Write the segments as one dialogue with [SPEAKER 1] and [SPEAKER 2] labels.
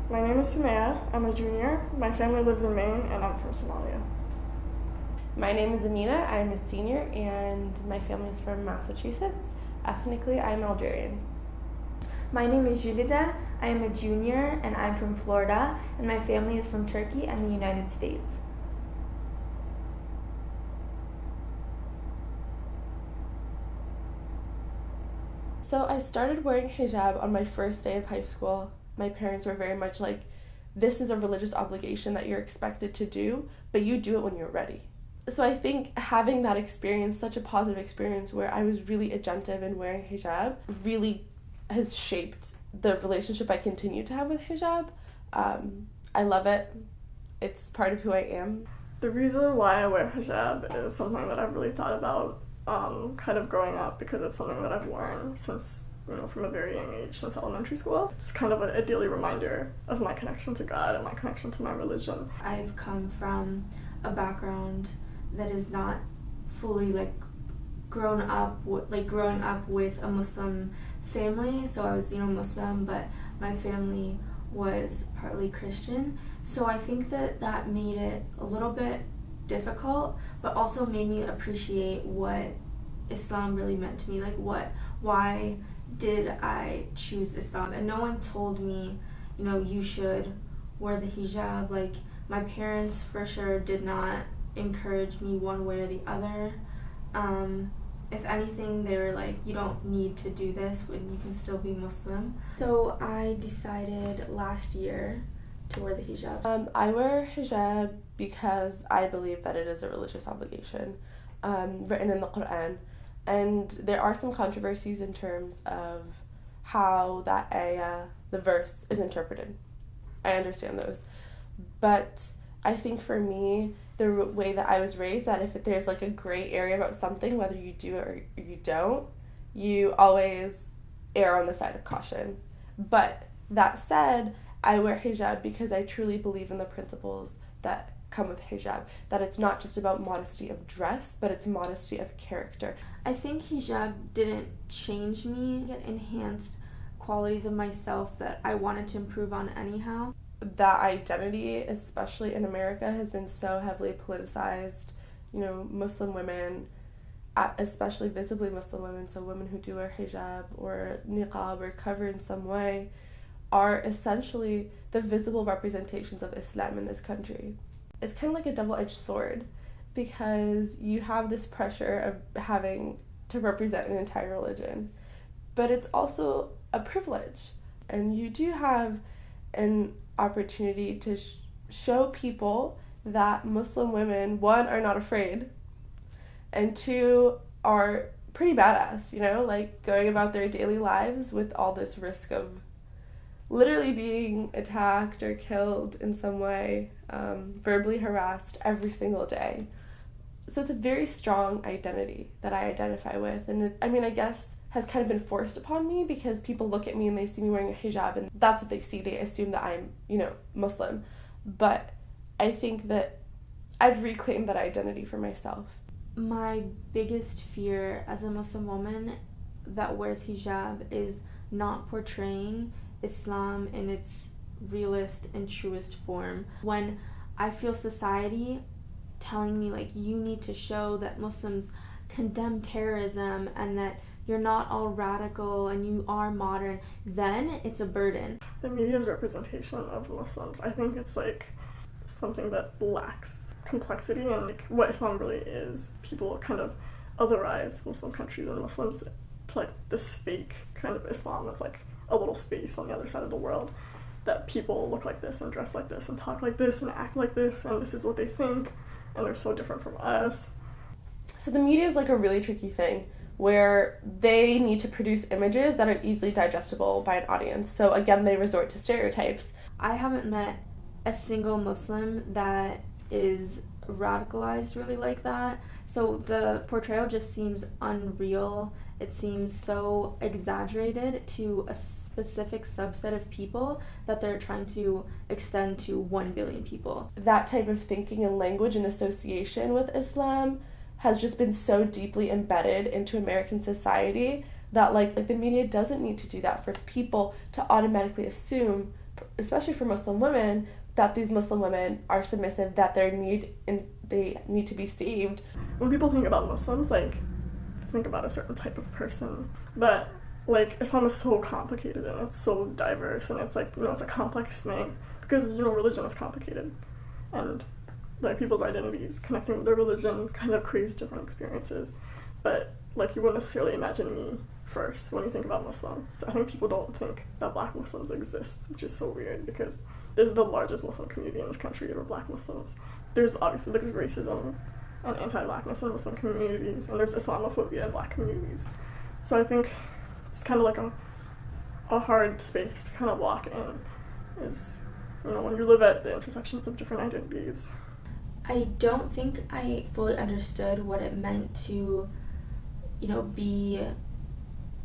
[SPEAKER 1] My name is Sumaya. I'm a junior. My family lives in Maine, and I'm from Somalia.
[SPEAKER 2] My name is Amina. I'm a senior, and my family is from Massachusetts. Ethnically, I'm Algerian.
[SPEAKER 3] My name is Julida. I am a junior, and I'm from Florida, and my family is from Turkey and the United States.
[SPEAKER 2] So I started wearing hijab on my first day of high school. My parents were very much like, this is a religious obligation that you're expected to do, but you do it when you're ready. So I think having that experience, such a positive experience where I was really agentive in wearing hijab, really has shaped the relationship I continue to have with hijab. I love it. It's part of who I am.
[SPEAKER 1] The reason why I wear hijab is something that I've really thought about kind of growing up, because it's something that I've worn since, from a very young age, since elementary school. It's kind of a daily reminder of my connection to God and my connection to my religion.
[SPEAKER 3] I've come from a background that is not fully growing up with a Muslim family. So I was Muslim, but my family was partly Christian. So I think that made it a little bit difficult, but also made me appreciate what Islam really meant to me. Why did I choose Islam? And no one told me, you should wear the hijab. My parents for sure did not encourage me one way or the other. If anything, they were like, you don't need to do this when you can still be Muslim. So I decided last year to wear the hijab.
[SPEAKER 2] I wear hijab because I believe that it is a religious obligation written in the Quran. And there are some controversies in terms of how that ayah, the verse, is interpreted. I understand those. But I think for me, the way that I was raised, that if there's a gray area about something, whether you do it or you don't, you always err on the side of caution. But that said, I wear hijab because I truly believe in the principles that come with hijab, that it's not just about modesty of dress, but it's modesty of character.
[SPEAKER 3] I think hijab didn't change me, it enhanced qualities of myself that I wanted to improve on anyhow.
[SPEAKER 2] That identity, especially in America, has been so heavily politicized. Muslim women, especially visibly Muslim women, so women who do wear hijab or niqab or cover in some way, are essentially the visible representations of Islam in this country. It's kind of like a double-edged sword, because you have this pressure of having to represent an entire religion, but it's also a privilege, and you do have an opportunity to show people that Muslim women, one, are not afraid, and two, are pretty badass, going about their daily lives with all this risk of literally being attacked or killed in some way, verbally harassed every single day. So it's a very strong identity that I identify with, and I guess has kind of been forced upon me, because people look at me and they see me wearing a hijab and that's what they see. They assume that I'm, Muslim. But I think that I've reclaimed that identity for myself.
[SPEAKER 3] My biggest fear as a Muslim woman that wears hijab is not portraying Islam in its realest and truest form. When I feel society telling me you need to show that Muslims condemn terrorism and that you're not all radical and you are modern, then it's a burden.
[SPEAKER 1] The media's representation of Muslims, I think it's something that lacks complexity and what Islam really is. People kind of otherize Muslim countries and Muslims to this fake kind of Islam that's a little space on the other side of the world, that people look like this and dress like this and talk like this and act like this, and this is what they think, and they're so different from us.
[SPEAKER 2] So the media is a really tricky thing, where they need to produce images that are easily digestible by an audience. So again, they resort to stereotypes.
[SPEAKER 3] I haven't met a single Muslim that is radicalized really like that. So the portrayal just seems unreal. It seems so exaggerated to a specific subset of people that they're trying to extend to 1 billion people.
[SPEAKER 2] That type of thinking and language and association with Islam has just been so deeply embedded into American society that the media doesn't need to do that for people to automatically assume especially for Muslim women, that these Muslim women are submissive, that they need to be saved.
[SPEAKER 1] When people think about Muslims, like, think about a certain type of person, but like Islam is so complicated and it's so diverse and it's like, you know, it's a complex thing because, you know, religion is complicated and like people's identities connecting with their religion kind of creates different experiences. But like you wouldn't necessarily imagine me first when you think about Muslim. I think people don't think that Black Muslims exist, which is so weird because there's the largest Muslim community in this country are Black Muslims. There's obviously like racism and anti-Blackness in Muslim communities, and there's Islamophobia in Black communities. So I think it's kind of like a hard space to kind of walk in, is, you know, when you live at the intersections of different identities.
[SPEAKER 3] I don't think I fully understood what it meant to, you know, be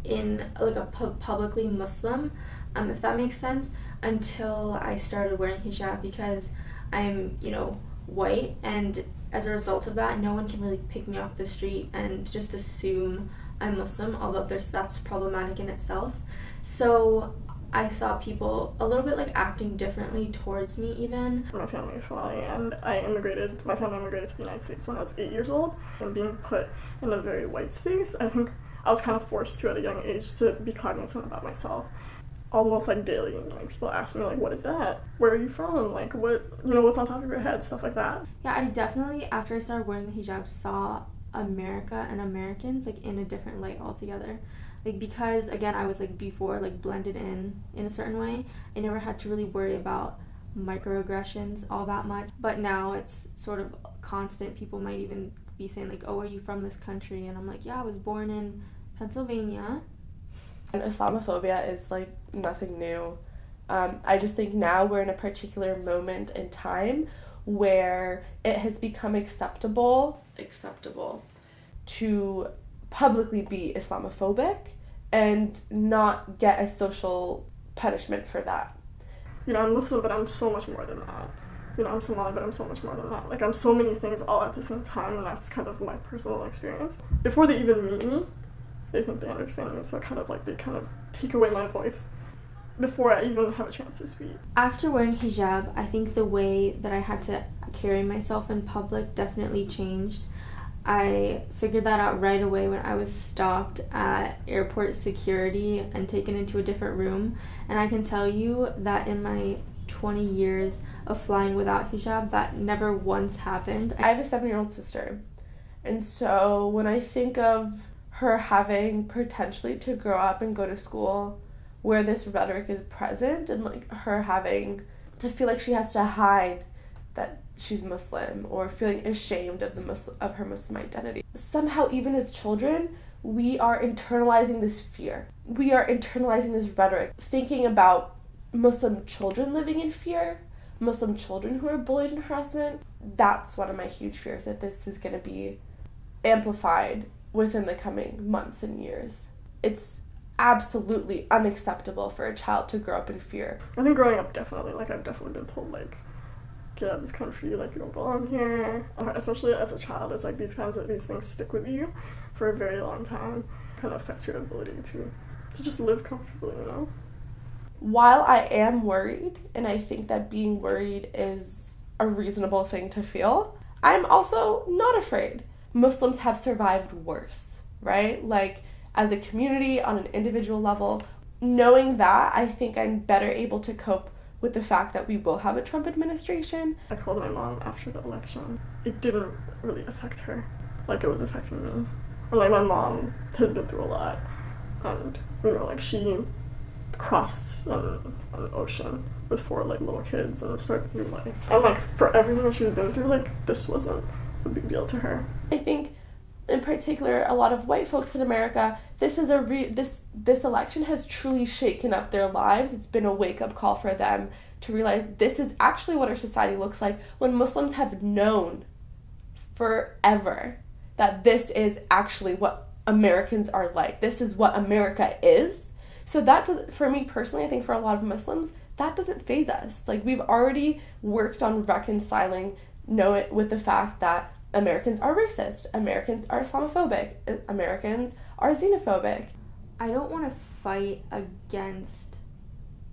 [SPEAKER 3] in like a publicly Muslim, if that makes sense, until I started wearing hijab, because I'm, you know, white, and as a result of that, no one can really pick me off the street and just assume I'm Muslim, although that's problematic in itself. So I saw people a little bit like acting differently towards me even.
[SPEAKER 1] My family is Somali, and my family immigrated to the United States when I was 8 years old, and being put in a very white space, I think I was kind of forced to at a young age to be cognizant about myself. Almost like daily, like people ask me like, what is that? Where are you from? Like what, you know, what's on top of your head? Stuff like that.
[SPEAKER 3] Yeah, I definitely, after I started wearing the hijab, saw America and Americans like in a different light altogether. Like, because again, I was like before like blended in a certain way. I never had to really worry about microaggressions all that much. But now it's sort of constant. People might even be saying like, oh, are you from this country? And I'm like, yeah, I was born in Pennsylvania.
[SPEAKER 2] And Islamophobia is like nothing new. I just think now we're in a particular moment in time where it has become acceptable to publicly be Islamophobic and not get a social punishment for that.
[SPEAKER 1] You know, I'm Muslim, but I'm so much more than that. You know, I'm Somali, but I'm so much more than that. Like, I'm so many things all at the same time, and that's kind of my personal experience. Before they even meet me, they think they understand me, so they kind of take away my voice before I even have a chance to speak.
[SPEAKER 3] After wearing hijab, I think the way that I had to carry myself in public definitely changed. I figured that out right away when I was stopped at airport security and taken into a different room. And I can tell you that in my 20 years of flying without hijab, that never once happened.
[SPEAKER 2] I have a 7-year-old sister. And so when I think of her having potentially to grow up and go to school where this rhetoric is present, and like her having to feel like she has to hide that she's Muslim or feeling ashamed of her Muslim identity. Somehow, even as children, we are internalizing this fear. We are internalizing this rhetoric, thinking about Muslim children living in fear, Muslim children who are bullied and harassment. That's one of my huge fears, that this is going to be amplified within the coming months and years. It's absolutely unacceptable for a child to grow up in fear.
[SPEAKER 1] I think growing up, definitely, like, I've definitely been told, like, get out of this country, like, you don't belong here. Especially as a child, it's like these things stick with you for a very long time. Kind of affects your ability to just live comfortably, you know?
[SPEAKER 2] While I am worried, and I think that being worried is a reasonable thing to feel, I'm also not afraid. Muslims have survived worse, right? Like, as a community, on an individual level, knowing that, I think I'm better able to cope with the fact that we will have a Trump administration.
[SPEAKER 1] I called my mom after the election. It didn't really affect her like it was affecting me. And like, my mom had been through a lot, and, you know, like, she crossed an ocean with 4 like little kids and started a new life. And like, for everything that she's been through, like, this wasn't a big deal to her.
[SPEAKER 2] I think in particular, a lot of white folks in America, this is this election has truly shaken up their lives. It's been a wake-up call for them to realize this is actually what our society looks like, when Muslims have known forever that this is actually what Americans are like. This is what America is. So that does, for me personally, I think for a lot of Muslims, that doesn't faze us. Like, we've already worked on reconciling with the fact that Americans are racist, Americans are Islamophobic, Americans are xenophobic.
[SPEAKER 3] I don't want to fight against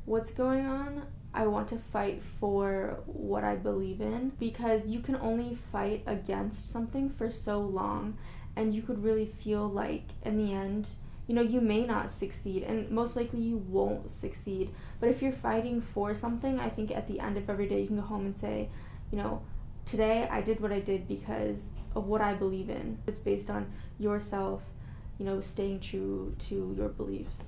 [SPEAKER 3] what's going on. I want to fight for what I believe in, because you can only fight against something for so long, and you could really feel like in the end, you know, you may not succeed, and most likely you won't succeed. But if you're fighting for something, I think at the end of every day you can go home and say, you know, today I did what I did because of what I believe in. It's based on yourself, you know, staying true to your beliefs.